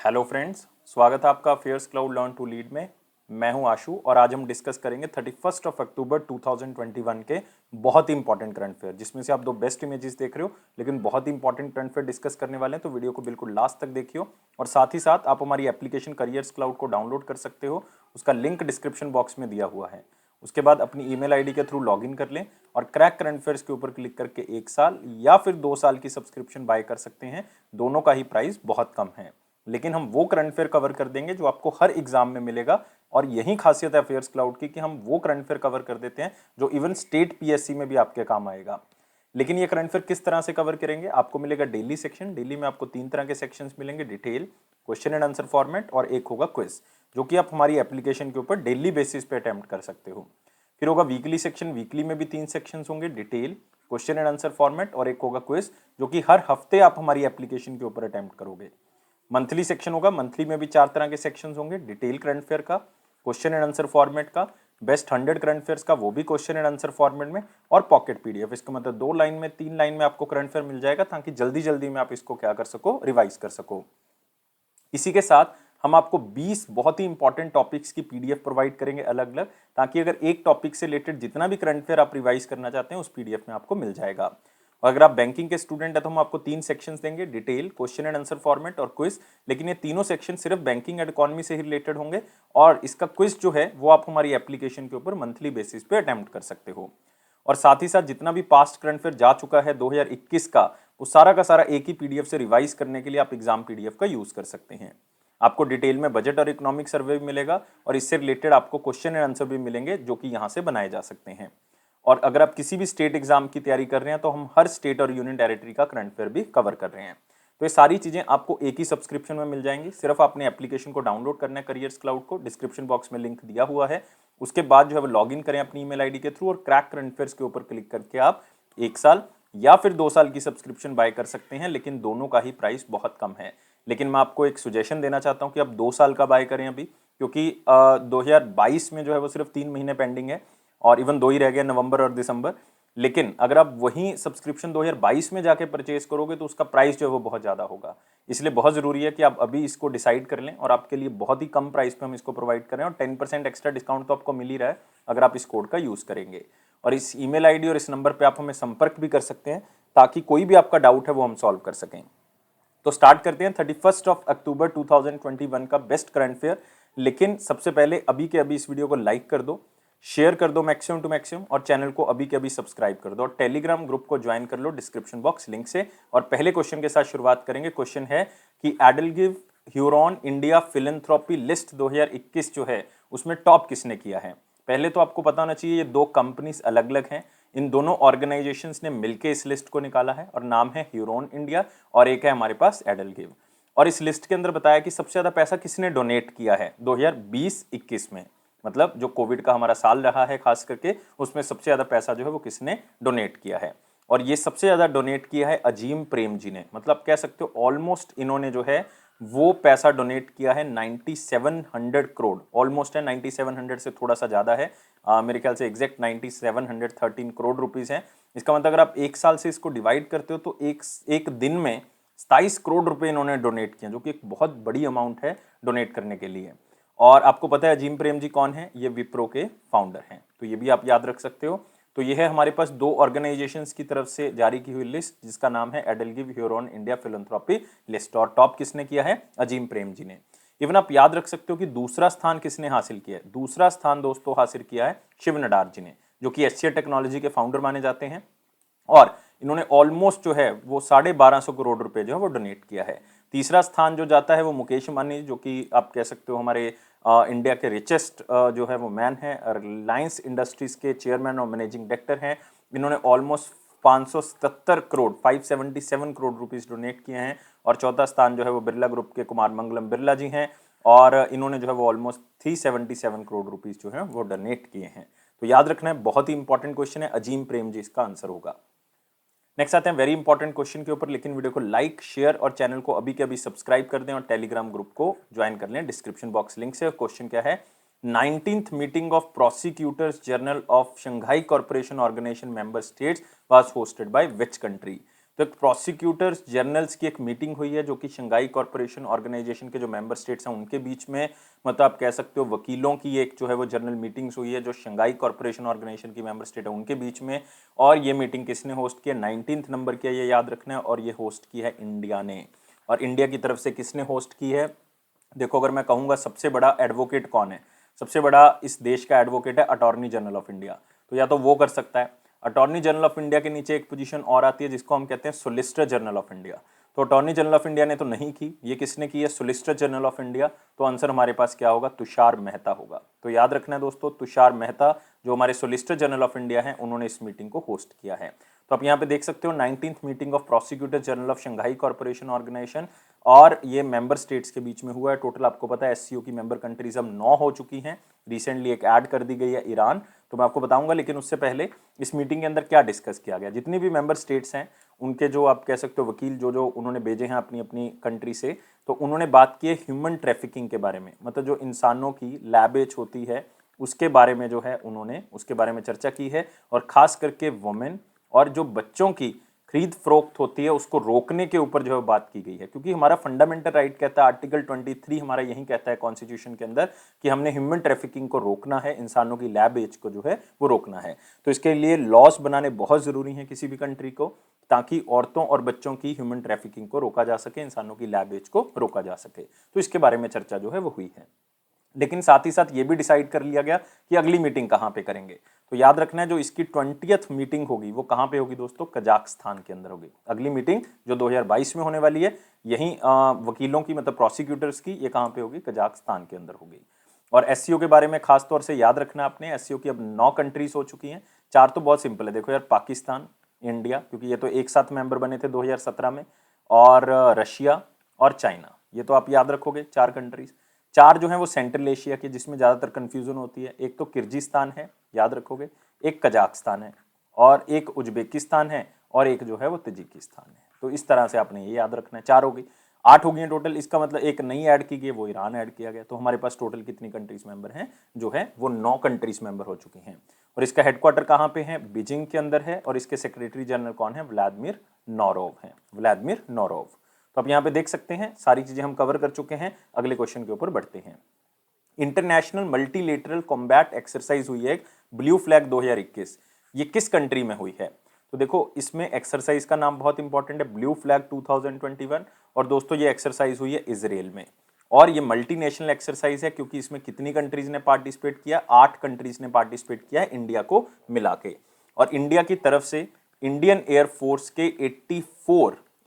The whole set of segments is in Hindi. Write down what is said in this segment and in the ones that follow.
हेलो फ्रेंड्स, स्वागत है आपका affairs cloud learn to lead में। मैं हूं आशु और आज हम डिस्कस करेंगे 31 अक्टूबर 2021 के बहुत ही इंपॉर्टेंट करंट अफेयर, जिसमें से आप दो बेस्ट इमेजेस देख रहे हो, लेकिन बहुत ही इंपॉर्टेंट करंट अफेयर डिस्कस करने वाले हैं। तो वीडियो को बिल्कुल लास्ट तक देखियो और साथ ही साथ आप हमारी एप्लीकेशन करियर्स क्लाउड को डाउनलोड कर सकते हो। उसका लिंक डिस्क्रिप्शन बॉक्स में दिया हुआ है। उसके बाद अपनी ईमेल आईडी के थ्रू लॉगिन कर लें और क्रैक करंट अफेयर्स के ऊपर क्लिक करके 1 साल या फिर 2 साल की सब्सक्रिप्शन बाय कर सकते हैं। दोनों का ही प्राइस बहुत कम है, लेकिन हम वो करंट अफेयर कवर कर देंगे जो आपको हर एग्जाम में मिलेगा। और यही खासियत है अफेयर्स क्लाउड की कि हम वो करंट अफेयर कवर कर देते हैं जो इवन स्टेट पीएससी में भी आपके काम आएगा। लेकिन ये करंट अफेयर किस तरह से कवर करेंगे? आपको मिलेगा डेली सेक्शन। डेली में आपको 3 तरह के सेक्शंस मिलेंगे: detail, question and answer format और एक होगा क्विज, जो कि आप हमारी एप्लीकेशन के ऊपर डेली बेसिस पे अटेम्प्ट कर सकते हो। फिर होगा वीकली सेक्शन। वीकली में भी 3 सेक्शंस होंगे: detail, question and answer format और एक होगा क्विज, जो कि हर हफ्ते आप हमारी एप्लीकेशन के ऊपर अटेम्प्ट करोगे। मंथली सेक्शन होगा। मंथली में भी 4 तरह के सेक्शंस होंगे: डिटेल करंट अफेयर का, क्वेश्चन एंड आंसर फॉर्मेट का, बेस्ट 100 करंट अफेयर्स का, वो भी क्वेश्चन एंड आंसर फॉर्मेट में, और पॉकेट पीडीएफ। इसका मतलब 2 लाइन में 3 लाइन में आपको करंट अफेयर मिल जाएगा, ताकि जल्दी जल्दी में आप इसको क्या कर सको, रिवाइज कर सको। इसी के साथ हम आपको 20 बहुत ही इंपॉर्टेंट टॉपिक्स की पीडीएफ प्रोवाइड करेंगे अलग अलग, ताकि अगर एक टॉपिक से रिलेटेड जितना भी करंट अफेयर आप रिवाइज करना चाहते हैं उस पीडीएफ में आपको मिल जाएगा। और अगर आप बैंकिंग के स्टूडेंट है तो हम आपको 3 सेक्शंस देंगे: detail, question and answer format और क्विज। लेकिन ये तीनों सेक्शन सिर्फ बैंकिंग एंड इकोनॉमी से ही रिलेटेड होंगे, और इसका क्विज जो है वो आप हमारी एप्लीकेशन के ऊपर मंथली बेसिस पे अटेम्प्ट कर सकते हो। और साथ ही साथ जितना भी पास्ट करंट अफेयर जा चुका है 2021 का, वो सारा का सारा एक ही पीडीएफ से रिवाइज करने के लिए आप एग्जाम पीडीएफ का यूज कर सकते हैं। आपको डिटेल में बजट और इकोनॉमिक सर्वे भी मिलेगा, और इससे रिलेटेड आपको क्वेश्चन एंड आंसर भी मिलेंगे, जो कि यहाँ से बनाए जा सकते हैं। और अगर आप किसी भी स्टेट एग्जाम की तैयारी कर रहे हैं तो हम हर स्टेट और यूनियन टेरिटरी का करंट अफेयर भी कवर कर रहे हैं। तो ये सारी चीजें आपको एक ही सब्सक्रिप्शन में मिल जाएंगी। सिर्फ आपने एप्लीकेशन को डाउनलोड करना है, करियर्स क्लाउड को, डिस्क्रिप्शन बॉक्स में लिंक दिया हुआ है। उसके बाद जो है वो लॉगिन करें अपनी ईमेल आईडी के थ्रू और क्रैक करंट अफेयर्स के ऊपर क्लिक करके आप 1 साल या फिर 2 साल की सब्सक्रिप्शन बाय कर सकते हैं। लेकिन दोनों का ही प्राइस बहुत कम है। लेकिन मैं आपको एक सुजेशन देना चाहता हूं कि आप 2 साल का बाय करें अभी, क्योंकि 2022 में जो है वो सिर्फ 3 महीने पेंडिंग है, और इवन 2 ही रह गए, नवंबर और दिसंबर। लेकिन अगर आप वही सब्सक्रिप्शन 2022 में जाके परचेज करोगे तो उसका प्राइस जो है वो बहुत ज़्यादा होगा। इसलिए बहुत ज़रूरी है कि आप अभी इसको डिसाइड कर लें, और आपके लिए बहुत ही कम प्राइस पे हम इसको प्रोवाइड करें, और 10% एक्स्ट्रा डिस्काउंट तो आपको मिल ही रहा है अगर आप इस कोड का यूज़ करेंगे। और इस ईमेल आईडी और इस नंबर पे आप हमें संपर्क भी कर सकते हैं, ताकि कोई भी आपका डाउट है वो हम सॉल्व कर सकें। तो स्टार्ट करते हैं 31 अक्टूबर 2021 का बेस्ट करंट अफेयर। लेकिन सबसे पहले अभी के अभी इस वीडियो को लाइक कर दो, शेयर कर दो मैक्सिमम टू मैक्सिमम, और चैनल को अभी के अभी सब्सक्राइब कर दो, और टेलीग्राम ग्रुप को ज्वाइन कर लो डिस्क्रिप्शन बॉक्स लिंक से। और पहले क्वेश्चन के साथ शुरुआत करेंगे। क्वेश्चन है कि EdelGive Huron India philanthropy list 2021 जो है उसमें टॉप किसने किया है। पहले तो आपको पता होना चाहिए ये दो कंपनीज अलग अलग हैं। इन दोनों ऑर्गेनाइजेशंस ने मिलकर इस लिस्ट को निकाला है, और नाम है ह्यूरॉन इंडिया और एक है हमारे पास एडलगिव। और इस लिस्ट के अंदर बताया कि सबसे ज्यादा पैसा किसने डोनेट किया है 2020-21 में, मतलब जो कोविड का हमारा साल रहा है खास करके, उसमें सबसे ज्यादा पैसा जो है वो किसने डोनेट किया है। और ये सबसे ज्यादा डोनेट किया है अजीम प्रेम जी ने। मतलब कह सकते हो ऑलमोस्ट इन्होंने जो है वो पैसा डोनेट किया है 9700 करोड़। ऑलमोस्ट है, 9700 से थोड़ा सा ज्यादा है। मेरे ख्याल से एग्जैक्ट 9713 करोड़ रुपीस है। इसका मतलब अगर आप 1 साल से इसको डिवाइड करते हो तो एक दिन में 27 करोड़ रुपए इन्होंने डोनेट किए, जो कि एक बहुत बड़ी अमाउंट है डोनेट करने के लिए। और आपको पता है अजीम प्रेम जी कौन है? ये विप्रो के फाउंडर हैं, तो ये भी आप याद रख सकते हो। तो ये है हमारे पास दो ऑर्गेनाइजेशंस की तरफ से जारी की हुई लिस्ट, जिसका नाम है EdelGive Huron India philanthropy list, और टॉप किसने किया है? अजीम प्रेम जी ने। इवन आप याद रख सकते हो कि दूसरा स्थान किसने हासिल किया है। दूसरा स्थान दोस्तों हासिल किया है शिव नडार जी ने, जो कि एचसीएल टेक्नोलॉजी के फाउंडर माने जाते हैं। और इन्होंने ऑलमोस्ट जो है वो 1250 करोड़ रुपए जो है वो डोनेट किया है। तीसरा स्थान जो जाता है वो मुकेश अंबानी, जो कि आप कह सकते हो हमारे इंडिया के रिचेस्ट जो है वो मैन है, रिलायंस इंडस्ट्रीज के चेयरमैन और मैनेजिंग डायरेक्टर हैं। इन्होंने almost 577 crore 577 crore rupees donate किए हैं। और चौथा स्थान जो है वो बिरला ग्रुप के कुमार मंगलम बिरला जी हैं, और इन्होंने जो है वो ऑलमोस्ट 377 करोड़ रुपीस जो है वो डोनेट किए हैं। तो याद रखना है, बहुत ही इंपॉर्टेंट क्वेश्चन है। अजीम प्रेम जी इसका आंसर होगा। नेक्स्ट आते हैं वेरी इंपॉर्टेंट क्वेश्चन के ऊपर, लेकिन वीडियो को लाइक, शेयर और चैनल को अभी के अभी सब्सक्राइब कर दें, और टेलीग्राम ग्रुप को ज्वाइन कर लें डिस्क्रिप्शन बॉक्स लिंक से। क्वेश्चन क्या है? 19th meeting of prosecutors general of Shanghai corporation organisation member states was hosted by which country. तो एक प्रोसिक्यूटर्स जनरल्स की एक मीटिंग हुई है जो कि शंघाई कॉरपोरेशन ऑर्गेनाइजेशन के जो मेंबर स्टेट्स हैं उनके बीच में, मतलब आप कह सकते हो वकीलों की एक जो है वो जनरल मीटिंग्स हुई है जो शंघाई कॉरपोरेशन ऑर्गेनाइजेशन की मेंबर स्टेट है उनके बीच में। और ये मीटिंग किसने होस्ट किया? 19th नंबर की है, ये याद रखना है, और ये होस्ट की है इंडिया ने। और इंडिया की तरफ से किसने होस्ट की है? देखो, अगर मैं कहूँगा सबसे बड़ा एडवोकेट कौन है, सबसे बड़ा इस देश का एडवोकेट है अटॉर्नी जनरल ऑफ इंडिया, तो या तो वो कर सकता है। अटॉर्नी जनरल ऑफ इंडिया के नीचे एक पोजीशन और आती है जिसको हम कहते हैं सोलिसिटर जनरल ऑफ इंडिया। तो अटॉर्नी जनरल ऑफ इंडिया ने तो नहीं की, ये किसने की है? Solicitor general of India. तो आंसर हमारे पास क्या होगा? तुषार मेहता होगा। तो याद रखना है दोस्तों, तुषार मेहता जो हमारे सोलिसिटर जनरल ऑफ इंडिया हैं उन्होंने इस मीटिंग को होस्ट किया है। तो आप यहाँ पे देख सकते हो 19th meeting of prosecutor general of Shanghai corporation organisation, और ये मेंबर स्टेट्स के बीच में हुआ है। टोटल आपको पता है एससीओ की मेंबर कंट्रीज अब 9 हो चुकी हैं, रिसेंटली एक ऐड कर दी गई है ईरान, तो मैं आपको बताऊंगा। लेकिन उससे पहले इस मीटिंग के अंदर क्या डिस्कस किया गया? जितनी भी मेंबर स्टेट्स हैं उनके जो आप कह सकते हो वकील जो जो उन्होंने भेजे हैं अपनी अपनी कंट्री से, तो उन्होंने बात की है ह्यूमन ट्रैफिकिंग के बारे में, मतलब जो इंसानों की लैबेज होती है उसके बारे में जो है उन्होंने उसके बारे में चर्चा की है। और खास करके वुमेन और जो बच्चों की खरीद फरोख्त होती है उसको रोकने के ऊपर जो है बात की गई है, क्योंकि हमारा फंडामेंटल राइट कहता है, आर्टिकल 23 हमारा यही कहता है कॉन्स्टिट्यूशन के अंदर कि हमने ह्यूमन ट्रैफिकिंग को रोकना है, इंसानों की लैब एज को जो है वो रोकना है। तो इसके लिए लॉस बनाने बहुत जरूरी हैं किसी भी कंट्री को, ताकि औरतों और बच्चों की ह्यूमन ट्रैफिकिंग को रोका जा सके, इंसानों की लैब एज को रोका जा सके। तो इसके बारे में चर्चा जो है वो हुई है। लेकिन साथ ही साथ ये भी डिसाइड कर लिया गया कि अगली मीटिंग कहाँ पे करेंगे। तो याद रखना है जो इसकी 20th मीटिंग होगी वो कहाँ पे होगी दोस्तों? कजाकिस्तान के अंदर होगी। अगली मीटिंग जो 2022 में होने वाली है यही वकीलों की, मतलब प्रोसिक्यूटर्स की, ये कहाँ पे होगी? कजाकिस्तान के अंदर होगी। और एससीओ के बारे में खास तौर से याद रखना आपने, एससीओ की अब 9 कंट्रीज हो चुकी हैं। 4 तो बहुत सिंपल है, देखो यार, पाकिस्तान, इंडिया, क्योंकि ये तो एक साथ मेंबर बने थे 2017 में, और रशिया और चाइना, ये तो आप याद रखोगे 4 कंट्रीज। 4 जो है वो सेंट्रल एशिया के, जिसमें ज़्यादातर कन्फ्यूजन होती है। एक तो किर्गिस्तान है, याद रखोगे, एक कजाकिस्तान है, और एक उज्बेकिस्तान है, और एक जो है वो तजिकिस्तान है। तो इस तरह से आपने ये याद रखना है। 4 हो गई, 8 हो गई टोटल। इसका मतलब एक नई ऐड की गई, वो ईरान ऐड किया गया। तो हमारे पास टोटल कितनी कंट्रीज मेंबर हैं? जो है वो 9 कंट्रीज मेंबर हो चुकी हैं। और इसका हेडक्वार्टर कहाँ पे है? बीजिंग के अंदर है। और इसके सेक्रेटरी जनरल कौन है? व्लादिमीर नोरोव हैं, व्लादिमीर नोरोव। तो आप यहाँ पे देख सकते हैं सारी चीजें हम कवर कर चुके हैं। अगले क्वेश्चन के ऊपर बढ़ते हैं। इंटरनेशनल मल्टीलेटरल कॉम्बैट एक्सरसाइज हुई है ब्लू फ्लैग 2021, ये किस कंट्री में हुई है? तो देखो, इसमें एक्सरसाइज का नाम बहुत इंपॉर्टेंट है, ब्लू फ्लैग 2021। और दोस्तों ये एक्सरसाइज हुई है इजराइल में। और ये मल्टीनेशनल एक्सरसाइज है क्योंकि इसमें कितनी कंट्रीज ने पार्टिसिपेट किया? 8 कंट्रीज ने पार्टिसिपेट किया है, इंडिया को मिला के। और इंडिया की तरफ से इंडियन एयरफोर्स के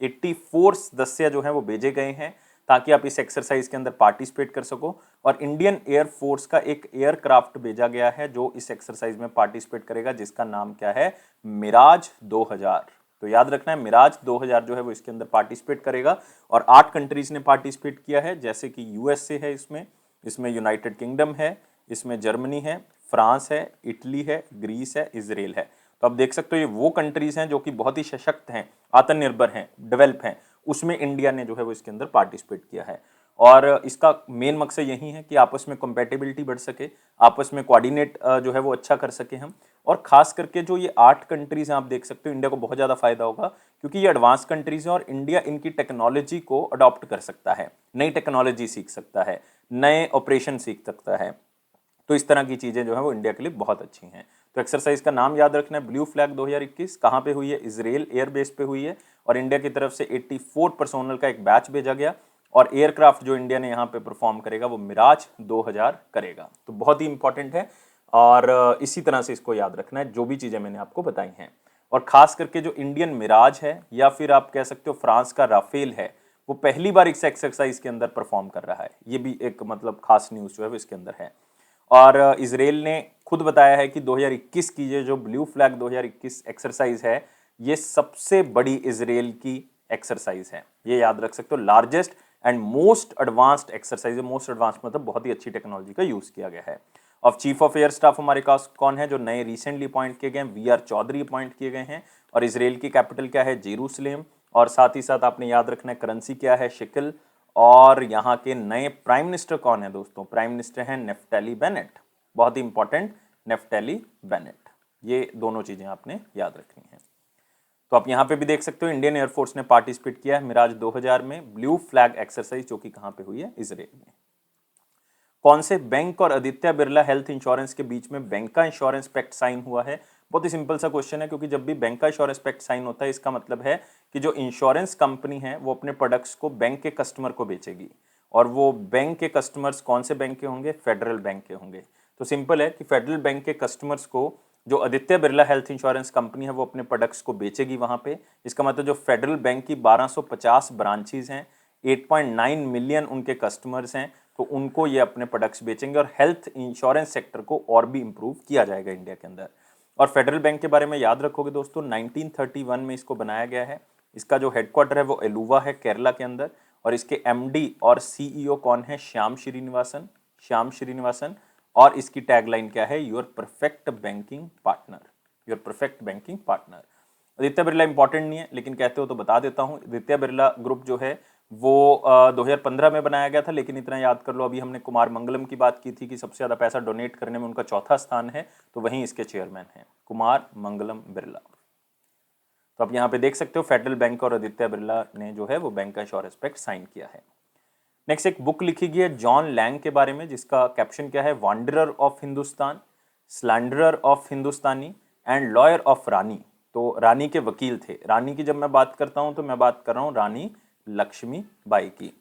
84 सदस्य जो हैं वो भेजे गए हैं ताकि आप इस एक्सरसाइज के अंदर पार्टिसिपेट कर सको। और इंडियन एयरफोर्स का एक एयरक्राफ्ट भेजा गया है जो इस एक्सरसाइज में पार्टिसिपेट करेगा, जिसका नाम क्या है? मिराज 2000। तो याद रखना है, मिराज 2000 जो है वो इसके अंदर पार्टिसिपेट करेगा। और 8 कंट्रीज ने पार्टिसिपेट किया है, जैसे कि यूएसए है, इसमें यूनाइटेड किंगडम है, इसमें जर्मनी है, फ्रांस है, इटली है, ग्रीस है, इजराइल है। तो आप देख सकते हो ये वो कंट्रीज हैं जो कि बहुत ही सशक्त हैं, आत्मनिर्भर हैं, डेवलप हैं, उसमें इंडिया ने जो है वो इसके अंदर पार्टिसिपेट किया है। और इसका मेन मकसद यही है कि आपस में कंपैटिबिलिटी बढ़ सके, आपस में कोऑर्डिनेट जो है वो अच्छा कर सके हम। और खास करके जो ये 8 कंट्रीज हैं आप देख सकते हो, इंडिया को बहुत ज़्यादा फायदा होगा क्योंकि ये एडवांस कंट्रीज हैं और इंडिया इनकी टेक्नोलॉजी को अडॉप्ट कर सकता है, नई टेक्नोलॉजी सीख सकता है, नए ऑपरेशन सीख सकता है। तो इस तरह की चीज़ें जो है वो इंडिया के लिए बहुत अच्छी हैं। तो एक्सरसाइज का नाम याद रखना है, ब्लू फ्लैग 2021। कहाँ पे हुई है? इजराइल एयरबेस पे हुई है। और इंडिया की तरफ से 84 पर्सोनल का एक बैच भेजा गया। और एयरक्राफ्ट जो इंडिया ने यहाँ पे परफॉर्म करेगा वो मिराज 2000 करेगा। तो बहुत ही इंपॉर्टेंट है और इसी तरह से इसको याद रखना है जो भी चीज़ें मैंने आपको बताई हैं। और खास करके जो इंडियन मिराज है या फिर आप कह सकते हो फ्रांस का राफेल है, वो पहली बार इस एक्सरसाइज के अंदर परफॉर्म कर रहा है। ये भी एक मतलब खास न्यूज़ जो है वो इसके अंदर है। और इजराइल ने खुद बताया है कि 2021 की ये जो ब्लू फ्लैग 2021 एक्सरसाइज है, ये सबसे बड़ी इजराइल की एक्सरसाइज है। ये याद रख सकते हो, largest and most advanced exercise है। मोस्ट एडवांस्ड मतलब बहुत ही अच्छी टेक्नोलॉजी का यूज किया गया है। अब चीफ ऑफ एयर स्टाफ हमारे पास कौन है जो नए रिसेंटली अपॉइंट किए गए हैं? वी आर चौधरी अपॉइंट किए गए हैं। और इजराइल की कैपिटल क्या है? जेरूसलेम। और साथ ही साथ आपने याद रखना है करेंसी क्या है? शिकल। और यहाँ के नए प्राइम मिनिस्टर कौन है दोस्तों? प्राइम मिनिस्टर हैं नेफ्टली बेनेट। बहुत ही इंपॉर्टेंट, नेफ्टली बेनेट। ये दोनों चीजें आपने याद रखनी है। तो आप यहाँ पे भी देख सकते हो इंडियन एयरफोर्स ने पार्टिसिपेट किया है मिराज 2000 में ब्लू फ्लैग एक्सरसाइज, जो कि कहाँ पे हुई है, इजराइल में। कौन से बैंक और आदित्य बिरला हेल्थ इंश्योरेंस के बीच में बैंक का इंश्योरेंस पैक्ट साइन हुआ है? बहुत ही सिंपल सा क्वेश्चन है, क्योंकि जब भी बैंक का इंश्योरेंस पैक्ट साइन होता है इसका मतलब है कि जो इंश्योरेंस कंपनी है वो अपने प्रोडक्ट्स को बैंक के कस्टमर को बेचेगी, और वो बैंक के कस्टमर्स कौन से बैंक के होंगे? फेडरल बैंक के होंगे। तो सिंपल है कि फेडरल बैंक के कस्टमर्स को जो Aditya Birla health insurance company है वो अपने प्रोडक्ट्स को बेचेगी वहां पे। इसका मतलब जो फेडरल बैंक की 1250 ब्रांचेज हैं, 8.9 मिलियन उनके कस्टमर्स हैं, तो उनको ये अपने प्रोडक्ट्स बेचेंगे और हेल्थ इंश्योरेंस सेक्टर को और भी इंप्रूव किया जाएगा इंडिया के अंदर। और फेडरल बैंक के बारे में याद रखोगे दोस्तों, 1931 में इसको बनाया गया है। इसका जो हेडक्वार्टर है वो एलुवा है, केरला के अंदर, और इसके एमडी और सीईओ कौन है? श्याम श्रीनिवासन। श्याम श्रीनिवासन। और इसकी टैगलाइन क्या है? Your perfect banking partner. Your perfect banking partner. Aditya Birla important नहीं है, लेकिन कहते हो तो बता देता हूं। आदित्य बिरला ग्रुप जो है वो 2015 में बनाया गया था, लेकिन इतना याद कर लो, अभी हमने कुमार मंगलम की बात की थी कि सबसे ज्यादा पैसा डोनेट करने में उनका चौथा स्थान है, तो वहीं इसके चेयरमैन हैं कुमार मंगलम बिरला। तो आप यहाँ पे देख सकते हो फेडरल बैंक और आदित्य बिरला ने जो है वो बैंक का इंश्योरेंस पैक्ट साइन किया है। नेक्स्ट एक बुक लिखी गई है जॉन लैंग के बारे में, जिसका कैप्शन क्या है? Wanderer of Hindustan, slanderer of Hindustani and lawyer of Rani. तो रानी के वकील थे। रानी की जब मैं बात करता हूं तो मैं बात कर रहा हूं रानी लक्ष्मीबाई की।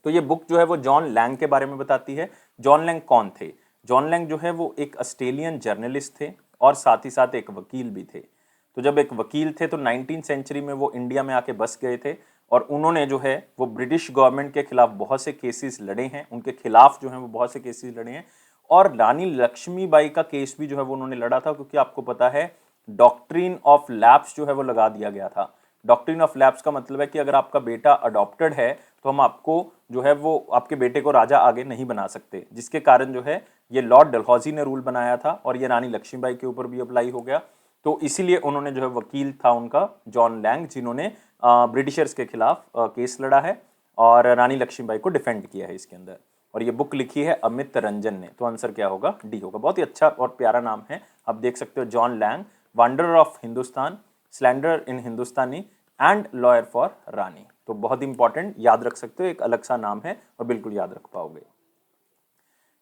तो ये बुक जो है वो जॉन लैंग के बारे में बताती है। जॉन लैंग कौन थे? जॉन लैंग जो है वो एक ऑस्ट्रेलियन जर्नलिस्ट थे और साथ ही साथ एक वकील भी थे। तो जब एक वकील थे तो 19th सेंचुरी में वो इंडिया में आके बस गए थे, और उन्होंने जो है वो ब्रिटिश गवर्नमेंट के खिलाफ बहुत से केसेस लड़े हैं, उनके खिलाफ जो है वो बहुत से केसेस लड़े हैं। और रानी लक्ष्मीबाई का केस भी जो है वो उन्होंने लड़ा था, क्योंकि आपको पता है डॉक्ट्रिन ऑफ लैप्स जो है वो लगा दिया गया था। डॉक्ट्रिन ऑफ लैप्स का मतलब है कि अगर आपका बेटा अडॉप्टेड है तो हम आपको जो है वो आपके बेटे को राजा आगे नहीं बना सकते, जिसके कारण जो है ये लॉर्ड डलहौजी ने रूल बनाया था और ये रानी लक्ष्मीबाई के ऊपर भी अप्लाई हो गया। तो इसीलिए उन्होंने जो है वकील था उनका जॉन लैंग, जिन्होंने ब्रिटिशर्स के खिलाफ केस लड़ा है और रानी लक्ष्मीबाई को डिफेंड किया है इसके अंदर। और ये बुक लिखी है अमित रंजन ने। तो आंसर क्या होगा? डी होगा। बहुत ही अच्छा और प्यारा नाम है, आप देख सकते हो, John Lang, wonder of Hindustan, slander in Hindustani and lawyer for Rani. तो बहुत इंपॉर्टेंट, याद रख सकते हो, एक अलग सा नाम है और बिल्कुल याद रख पाओगे।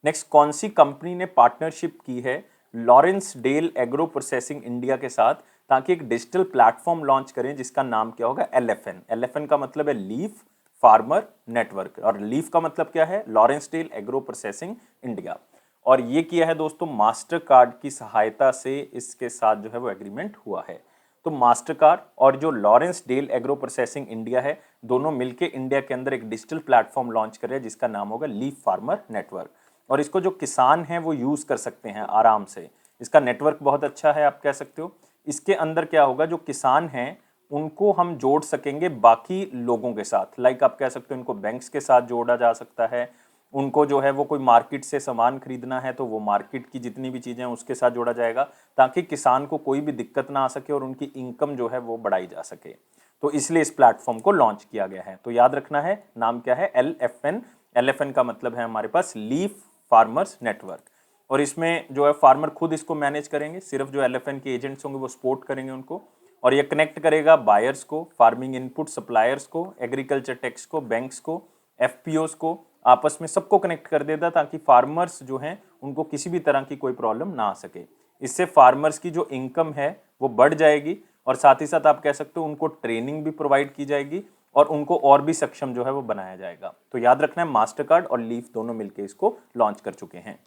नेक्स्ट, कौन सी कंपनी ने पार्टनरशिप की है Lawrence Dale agro processing India के साथ, ताकि एक डिजिटल प्लेटफॉर्म लॉन्च करें जिसका नाम क्या होगा? LFN। LFN का मतलब है लीफ फार्मर नेटवर्क, और लीफ का मतलब क्या है? Lawrence Dale agro processing India. और ये किया है दोस्तों मास्टर कार्ड की सहायता से, इसके साथ जो है वो एग्रीमेंट हुआ है। तो मास्टर कार्ड और जो Lawrence Dale agro processing India है, दोनों मिलकर इंडिया के अंदर एक डिजिटल प्लेटफॉर्म लॉन्च कर रहे हैं जिसका नाम होगा लीफ फार्मर नेटवर्क। और इसको जो किसान हैं वो यूज कर सकते हैं आराम से। इसका नेटवर्क बहुत अच्छा है, आप कह सकते हो। इसके अंदर क्या होगा, जो किसान हैं उनको हम जोड़ सकेंगे बाकी लोगों के साथ, लाइक आप कह सकते हो इनको बैंक्स के साथ जोड़ा जा सकता है। उनको जो है वो कोई मार्केट से सामान खरीदना है तो वो मार्केट की जितनी भी चीज़ें हैं उसके साथ जोड़ा जाएगा, ताकि किसान को कोई भी दिक्कत ना आ सके और उनकी इनकम जो है वो बढ़ाई जा सके। तो इसलिए इस प्लेटफॉर्म को लॉन्च किया गया है। तो याद रखना है, नाम क्या है? LFN। LFN का मतलब है हमारे पास लीफ फार्मर्स नेटवर्क। और इसमें जो है फार्मर खुद इसको मैनेज करेंगे, सिर्फ जो LFN के एजेंट्स होंगे वो सपोर्ट करेंगे उनको। और ये कनेक्ट करेगा बायर्स को, फार्मिंग इनपुट सप्लायर्स को, एग्रीकल्चर टेक्स को, बैंक्स को, FPOs को, आपस में सबको कनेक्ट कर देता, ताकि फार्मर्स जो हैं उनको किसी भी तरह की कोई प्रॉब्लम ना आ सके। इससे फार्मर्स की जो इनकम है वो बढ़ जाएगी, और साथ ही साथ आप कह सकते हो उनको ट्रेनिंग भी प्रोवाइड की जाएगी और उनको और भी सक्षम जो है वो बनाया जाएगा। तो याद रखना है, मास्टर कार्ड और लीफ दोनों मिलकर इसको लॉन्च कर चुके हैं।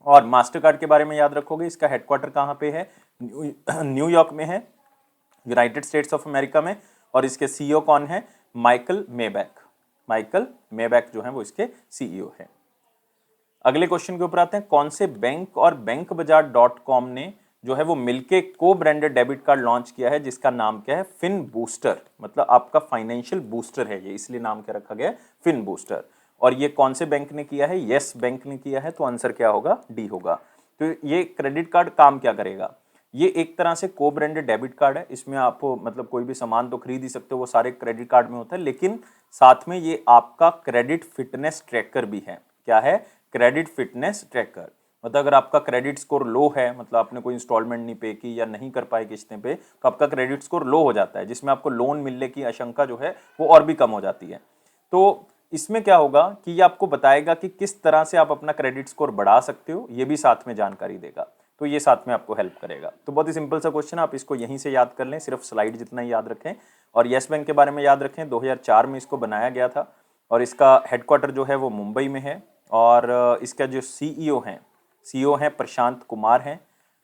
और मास्टर कार्ड के बारे में याद रखोगे, इसका हेडक्वार्टर कहाँ पे है? न्यूयॉर्क में है, यूनाइटेड स्टेट्स ऑफ अमेरिका में। और इसके CEO कौन है? Michael Maybach. माइकल मेबैक जो है वो इसके CEO है। अगले क्वेश्चन के ऊपर आते हैं। कौन से बैंक और bankbazaar.com ने जो है वो मिलके को ब्रांडेड डेबिट कार्ड लॉन्च किया है जिसका नाम क्या है? Fin Booster. मतलब आपका फाइनेंशियल बूस्टर है ये, इसलिए नाम क्या रखा गया है? Fin Booster. और ये कौन से बैंक ने किया है? यस बैंक ने किया है। तो आंसर क्या होगा? डी होगा। तो ये क्रेडिट कार्ड काम क्या करेगा? ये एक तरह से को ब्रांडेड डेबिट कार्ड है। इसमें आप मतलब कोई भी सामान तो खरीद ही सकते हो, वो सारे क्रेडिट कार्ड में होता है, लेकिन साथ में ये आपका क्रेडिट फिटनेस ट्रैकर भी है। क्या है? Credit fitness tracker. मतलब अगर आपका क्रेडिट स्कोर लो है, मतलब आपने कोई इंस्टॉलमेंट नहीं पे की या नहीं कर पाए किस्तें पे, तो आपका क्रेडिट स्कोर लो हो जाता है, जिसमें आपको लोन मिलने की आशंका जो है वो और भी कम हो जाती है। तो इसमें क्या होगा कि ये आपको बताएगा कि किस तरह से आप अपना क्रेडिट स्कोर बढ़ा सकते हो, ये भी साथ में जानकारी देगा, तो ये साथ में आपको हेल्प करेगा। तो बहुत ही सिंपल सा क्वेश्चन, आप इसको यहीं से याद कर लें, सिर्फ स्लाइड जितना ही याद रखें। और येस बैंक के बारे में याद रखें, 2004 में इसको बनाया गया था और इसका हेडक्वार्टर जो है वो मुंबई में है। और इसका जो सीईओ हैं प्रशांत कुमार हैं।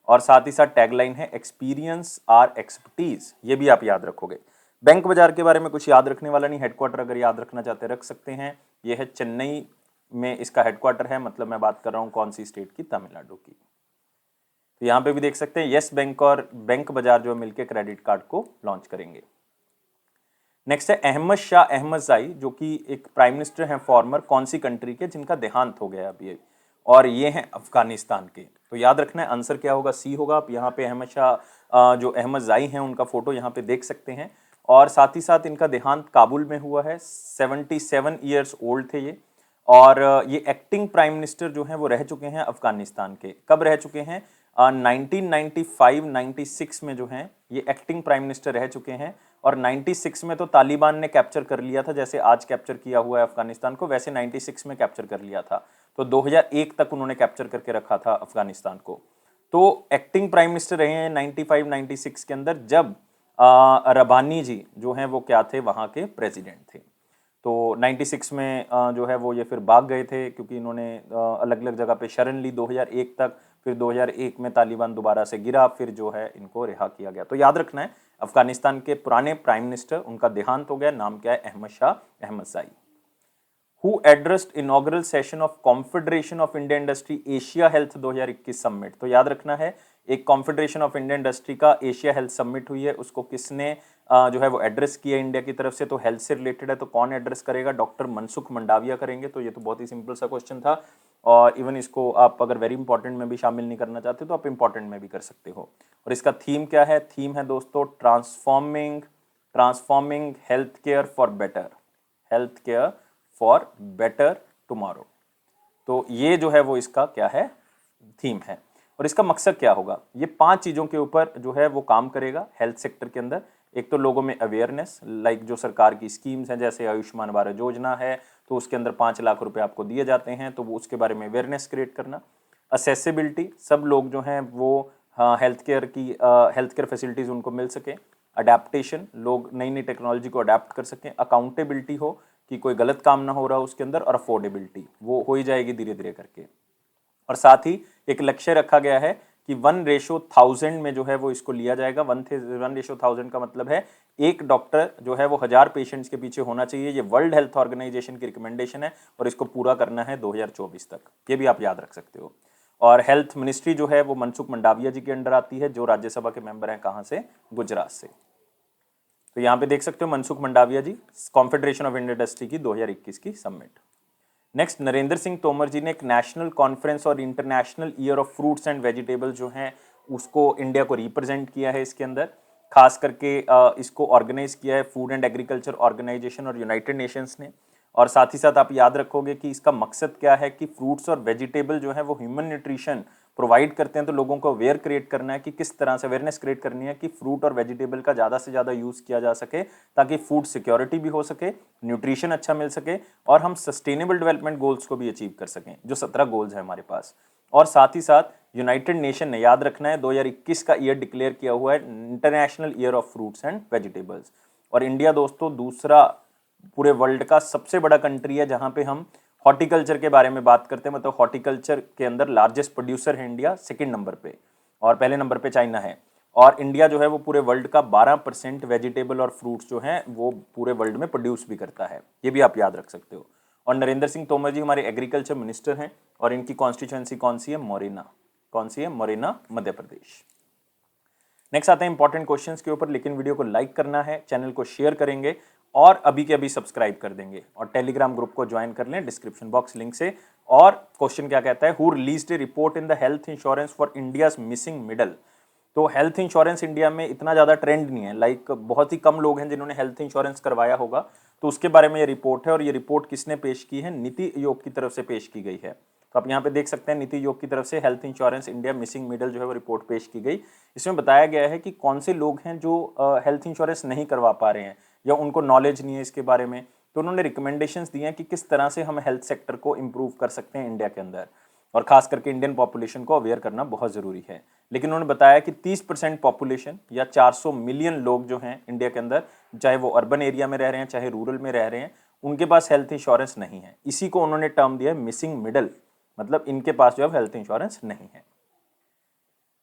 और साथ ही साथ टैगलाइन है एक्सपीरियंस आर एक्सपर्टीज, ये भी आप याद रखोगे। बैंक बाजार के बारे में कुछ याद रखने वाला नहीं, हेडक्वार्टर अगर याद रखना चाहते रख सकते हैं। ये है चेन्नई में इसका हेडक्वार्टर है, मतलब मैं बात कर रहा हूँ कौन सी स्टेट की, तमिलनाडु की। तो यहाँ पे भी देख सकते हैं येस बैंक और बैंक बाजार जो मिलकर क्रेडिट कार्ड को लॉन्च करेंगे। नेक्स्ट है अहमद शाह अहमदजाई, जो कि एक प्राइम मिनिस्टर हैं फॉर्मर, कौन सी कंट्री के, जिनका देहांत हो गया अभी, और ये हैं अफगानिस्तान के। तो याद रखना है आंसर क्या होगा, सी होगा। आप यहाँ पे अहमद शाह जो अहमदजाई हैं उनका फोटो यहाँ पे देख सकते हैं। और साथ ही साथ इनका देहांत काबुल में हुआ है, 77 ईयर्स ओल्ड थे ये। और ये एक्टिंग प्राइम मिनिस्टर जो हैं वो रह चुके हैं अफगानिस्तान के। कब रह चुके हैं, 1995-96 में जो हैं ये एक्टिंग प्राइम मिनिस्टर रह चुके हैं। और 96 में तो तालिबान ने कैप्चर कर लिया था, जैसे आज कैप्चर किया हुआ है अफगानिस्तान को, वैसे 96 में कैप्चर कर लिया था। तो 2001 तक उन्होंने कैप्चर करके रखा था अफगानिस्तान को। तो एक्टिंग प्राइम मिनिस्टर रहे हैं 95-96 के अंदर, जब रबानी जी जो हैं वो क्या थे, वहाँ के प्रेसिडेंट थे। तो 96 में जो है वो ये फिर भाग गए थे, क्योंकि इन्होंने अलग अलग जगह पे शरण ली 2001 तक। फिर 2001 में तालिबान दोबारा से गिरा, फिर जो है इनको रिहा किया गया। तो याद रखना है अफगानिस्तान के पुराने प्राइम मिनिस्टर, उनका देहांत हो गया, नाम क्या है, Ahmad Shah Ahmadzai. Who addressed inaugural session of confederation of India industry Asia health 2021 summit. तो याद रखना है एक कॉन्फेडरेशन ऑफ इंडिया इंडस्ट्री का एशिया हेल्थ समिट हुई है, उसको किसने जो है वो एड्रेस किया इंडिया की तरफ से। तो हेल्थ से रिलेटेड है, तो कौन एड्रेस करेगा, डॉक्टर मनसुख मंडाविया करेंगे। तो ये तो बहुत ही सिंपल सा क्वेश्चन था, और इवन इसको आप अगर वेरी इंपॉर्टेंट में भी शामिल नहीं करना चाहते तो आप इंपॉर्टेंट में भी कर सकते हो। और इसका थीम क्या है, थीम है दोस्तों transforming health care for better, health care for better tomorrow. तो ये जो है वो इसका क्या है, थीम है। और इसका मकसद क्या होगा, ये 5 चीज़ों के ऊपर जो है वो काम करेगा हेल्थ सेक्टर के अंदर। एक तो लोगों में अवेयरनेस, लाइक जो सरकार की स्कीम्स हैं, जैसे आयुष्मान भारत योजना है, तो उसके अंदर 5 लाख रुपए आपको दिए जाते हैं, तो वो उसके बारे में अवेयरनेस क्रिएट करना। असेसिबिलिटी, सब लोग जो हैं वो हेल्थ केयर फैसिलिटीज़ उनको मिल सके। अडेप्टेशन, लोग नई नई टेक्नोलॉजी को अडेप्ट कर सकें। अकाउंटेबिलिटी हो कि कोई गलत काम ना हो रहा उसके अंदर। और अफोर्डेबिलिटी, वो हो ही जाएगी धीरे धीरे करके। और साथ ही एक लक्ष्य रखा गया है कि 1:1000 में जो है वो इसको लिया जाएगा। 1:1000 का मतलब है एक डॉक्टर जो है वो 1000 पेशेंट्स के पीछे होना चाहिए। ये वर्ल्ड हेल्थ ऑर्गेनाइजेशन की रिकमेंडेशन है, और इसको पूरा करना है 2024 तक। ये भी आप याद रख सकते हो। और हेल्थ मिनिस्ट्री जो है वो मनसुख मंडाविया जी के अंडर आती है, जो राज्यसभा के मेंबर हैं, कहाँ से, गुजरात से। तो यहाँ पे देख सकते हो मनसुख मंडाविया जी, कॉन्फेडरेशन ऑफ इंडियन इंडस्ट्री की 2021 की समिट। नेक्स्ट, नरेंद्र सिंह तोमर जी ने एक नेशनल कॉन्फ्रेंस और international year of fruits and vegetable जो हैं उसको, इंडिया को रिप्रेजेंट किया है इसके अंदर। खास करके इसको ऑर्गेनाइज किया है फूड एंड एग्रीकल्चर ऑर्गेनाइजेशन और यूनाइटेड नेशंस ने। और साथ ही साथ आप याद रखोगे कि इसका मकसद क्या है कि फ्रूट्स और वेजिटेबल जो है वो ह्यूमन न्यूट्रिशन प्रोवाइड करते हैं। तो लोगों को अवेयर क्रिएट करना है कि किस तरह से अवेयरनेस क्रिएट करनी है कि फ्रूट और वेजिटेबल का ज़्यादा से ज़्यादा यूज़ किया जा सके, ताकि फूड सिक्योरिटी भी हो सके, न्यूट्रिशन अच्छा मिल सके, और हम सस्टेनेबल डेवलपमेंट गोल्स को भी अचीव कर सकें, जो 17 गोल्स हैं हमारे पास। और साथ ही साथ यूनाइटेड नेशन ने, याद रखना है, 2021 का ईयर डिक्लेयर किया हुआ है international year of fruits and vegetables. और इंडिया दोस्तों दूसरा पूरे वर्ल्ड का सबसे बड़ा कंट्री है जहां पे हम हॉर्टिकल्चर के बारे में बात करते हैं। मतलब हॉर्टिकल्चर के अंदर लार्जेस्ट प्रोड्यूसर है इंडिया, सेकंड नंबर पे, और पहले नंबर पे चाइना है। और इंडिया जो है वो पूरे वर्ल्ड का 12% वेजिटेबल और फ्रूट्स जो हैं वो पूरे वर्ल्ड में प्रोड्यूस भी करता है। ये भी आप याद रख सकते हो। और नरेंद्र सिंह तोमर जी हमारे एग्रीकल्चर मिनिस्टर हैं, और इनकी कॉन्स्टिट्यूएंसी कौन सी है, मोरेना। कौन सी है, मोरेना, मध्य प्रदेश। नेक्स्ट आते हैं इंपॉर्टेंट क्वेश्चंस के ऊपर, लेकिन वीडियो को लाइक करना है, चैनल को शेयर करेंगे, और अभी के अभी सब्सक्राइब कर देंगे, और टेलीग्राम ग्रुप को ज्वाइन कर लें डिस्क्रिप्शन बॉक्स लिंक से। और क्वेश्चन क्या कहता है, who released A report in the health insurance for India's missing middle. तो हेल्थ इंश्योरेंस इंडिया में इतना ज़्यादा ट्रेंड नहीं है, लाइक बहुत ही कम लोग हैं जिन्होंने हेल्थ इंश्योरेंस करवाया होगा। तो उसके बारे में ये रिपोर्ट है, और ये रिपोर्ट किसने पेश की है, नीति आयोग की तरफ से पेश की गई है। तो आप यहाँ पे देख सकते हैं नीति आयोग की तरफ से health insurance India missing middle जो है वो रिपोर्ट पेश की गई। इसमें बताया गया है कि कौन से लोग हैं जो हेल्थ इंश्योरेंस नहीं करवा पा रहे हैं या उनको नॉलेज नहीं है इसके बारे में। तो उन्होंने रिकमेंडेशंस दिए हैं कि किस तरह से हम हेल्थ सेक्टर को इम्प्रूव कर सकते हैं इंडिया के अंदर, और खास करके इंडियन पॉपुलेशन को अवेयर करना बहुत ज़रूरी है। लेकिन उन्होंने बताया कि 30% पॉपुलेशन या 400 मिलियन लोग जो हैं इंडिया के अंदर, चाहे वो अर्बन एरिया में रह रहे हैं चाहे रूरल में रह रहे हैं, उनके पास हेल्थ इंश्योरेंस नहीं है। इसी को उन्होंने टर्म दिया है मिसिंग मिडल, मतलब इनके पास जो है हेल्थ इंश्योरेंस नहीं है।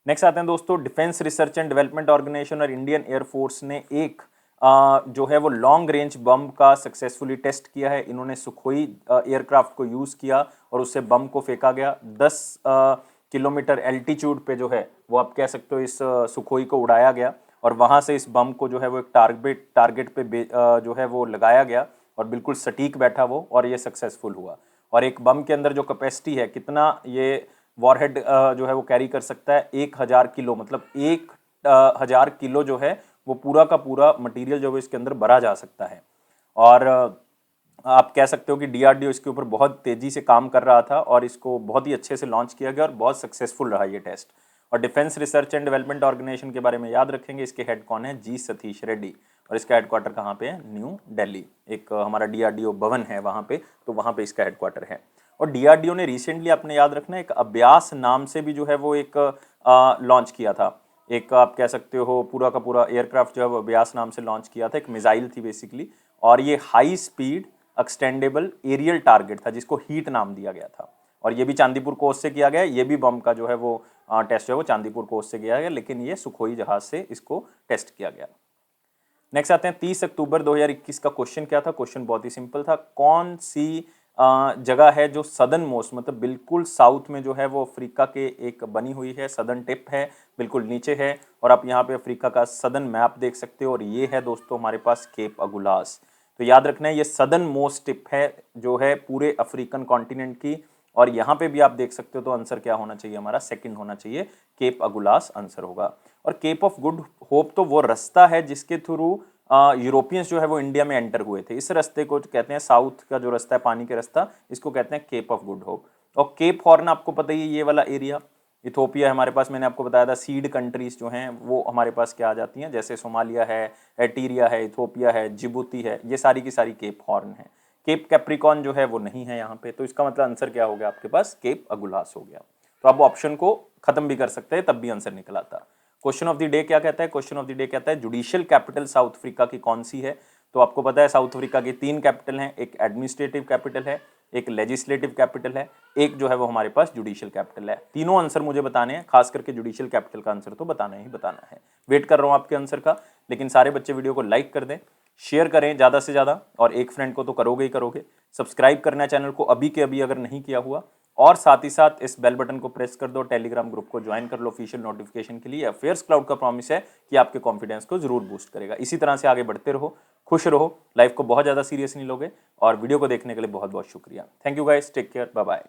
नेक्स्ट आते हैं दोस्तों, defence research and development organisation और इंडियन एयरफोर्स ने एक जो है वो लॉन्ग रेंज बम का सक्सेसफुली टेस्ट किया है। इन्होंने सुखोई एयरक्राफ्ट को यूज़ किया और उससे बम को फेंका गया। 10 किलोमीटर एल्टीट्यूड पे जो है वो आप कह सकते हो इस सुखोई को उड़ाया गया, और वहाँ से इस बम को जो है वो एक टारगेट पे जो है वो लगाया गया और बिल्कुल सटीक बैठा वो, और ये सक्सेसफुल हुआ। और एक बम के अंदर जो कैपेसिटी है, कितना ये वॉरहेड जो है वो कैरी कर सकता है, 1000 किलो, मतलब 1000 किलो जो है वो पूरा का पूरा मटेरियल जो है इसके अंदर भरा जा सकता है। और आप कह सकते हो कि डीआरडीओ इसके ऊपर बहुत तेज़ी से काम कर रहा था और इसको बहुत ही अच्छे से लॉन्च किया गया और बहुत सक्सेसफुल रहा ये टेस्ट। और defence research and development organisation के बारे में याद रखेंगे, इसके हेड कौन है, जी सतीश रेड्डी, और इसका हेडक्वार्टर कहाँ पे है, न्यू दिल्ली। एक हमारा डीआरडीओ भवन है वहाँ पे, तो वहाँ पे इसका हेडक्वार्टर है। और डीआरडीओ ने रिसेंटली, आपने याद रखना, एक अभ्यास नाम से भी जो है वो एक लॉन्च किया था। एक आप कह सकते हो पूरा का पूरा एयरक्राफ्ट जो है वो अभ्यास नाम से लॉन्च किया था। एक मिसाइल थी बेसिकली, और ये high speed extendable aerial target था जिसको हीट नाम दिया गया था। और ये भी चांदीपुर कोस्ट से किया गया। ये भी बम का जो है वो टेस्ट जो है वो चांदीपुर कोस्ट से किया गया, लेकिन ये सुखोई जहाज से इसको टेस्ट किया गया। नेक्स्ट आते हैं 30 अक्टूबर 2021 का क्वेश्चन क्या था। क्वेश्चन बहुत ही सिंपल था, कौन सी जगह है जो सदर्न मोस्ट, मतलब बिल्कुल साउथ में जो है वो अफ्रीका के एक बनी हुई है, सदर्न टिप है, बिल्कुल नीचे है। और आप यहाँ पे अफ्रीका का सदर्न मैप देख सकते हो, और ये है दोस्तों हमारे पास केप अगुलास। तो याद रखना है ये सदर्न मोस्ट टिप है जो है पूरे अफ्रीकन कॉन्टिनेंट की। और यहाँ पे भी आप देख सकते हो, तो आंसर क्या होना चाहिए हमारा, सेकंड होना चाहिए, केप अगुलास आंसर होगा। और केप ऑफ गुड होप तो वो रास्ता है जिसके थ्रू यूरोपियंस जो है वो इंडिया में एंटर हुए थे। इस रास्ते को कहते हैं, साउथ का जो रास्ता है पानी के रास्ता, इसको कहते हैं केप ऑफ गुड होप। और केप हॉर्न आपको पता ही है, ये वाला एरिया इथोपिया हमारे पास, मैंने आपको बताया था सीड कंट्रीज जो हैं वो हमारे पास क्या आ जाती हैं, जैसे सोमालिया है, एटीरिया है, इथोपिया है, जिबूती है, ये सारी की सारी केप हॉर्न है। केप कैप्रिकॉन जो है वो नहीं है यहाँ पे, तो इसका मतलब आंसर क्या हो गया आपके पास, केप अगुलास हो गया। तो आप ऑप्शन को खत्म भी कर सकते हैं, तब भी आंसर निकल आता। क्वेश्चन ऑफ द डे क्या कहता है, क्वेश्चन ऑफ द डे कहता है जुडिशियल कैपिटल साउथ अफ्रीका की कौन सी है। तो आपको पता है साउथ अफ्रीका की 3 कैपिटल हैं, एक एडमिनिस्ट्रेटिव कैपिटल है, एक लेजिस्लेटिव कैपिटल है, एक जो है वो हमारे पास जुडिशियल कैपिटल है। तीनों आंसर मुझे बताने हैं, खास करके जुडिशियल कैपिटल का आंसर तो बताना ही बताना है। वेट कर रहा हूँ आपके आंसर का। लेकिन सारे बच्चे वीडियो को लाइक कर दें, शेयर करें ज़्यादा से ज़्यादा, और एक फ्रेंड को तो करोगे ही करोगे। सब्सक्राइब करना है चैनल को अभी के अभी अगर नहीं किया हुआ, और साथ ही साथ इस बेल बटन को प्रेस कर दो, टेलीग्राम ग्रुप को ज्वाइन कर लो ऑफिशियल नोटिफिकेशन के लिए। अफेयर्स क्लाउड का प्रॉमिस है कि आपके कॉन्फिडेंस को जरूर बूस्ट करेगा। इसी तरह से आगे बढ़ते रहो, खुश रहो, लाइफ को बहुत ज़्यादा सीरियस नहीं लोगे। और वीडियो को देखने के लिए बहुत बहुत शुक्रिया। Thank you guys, take care, bye bye.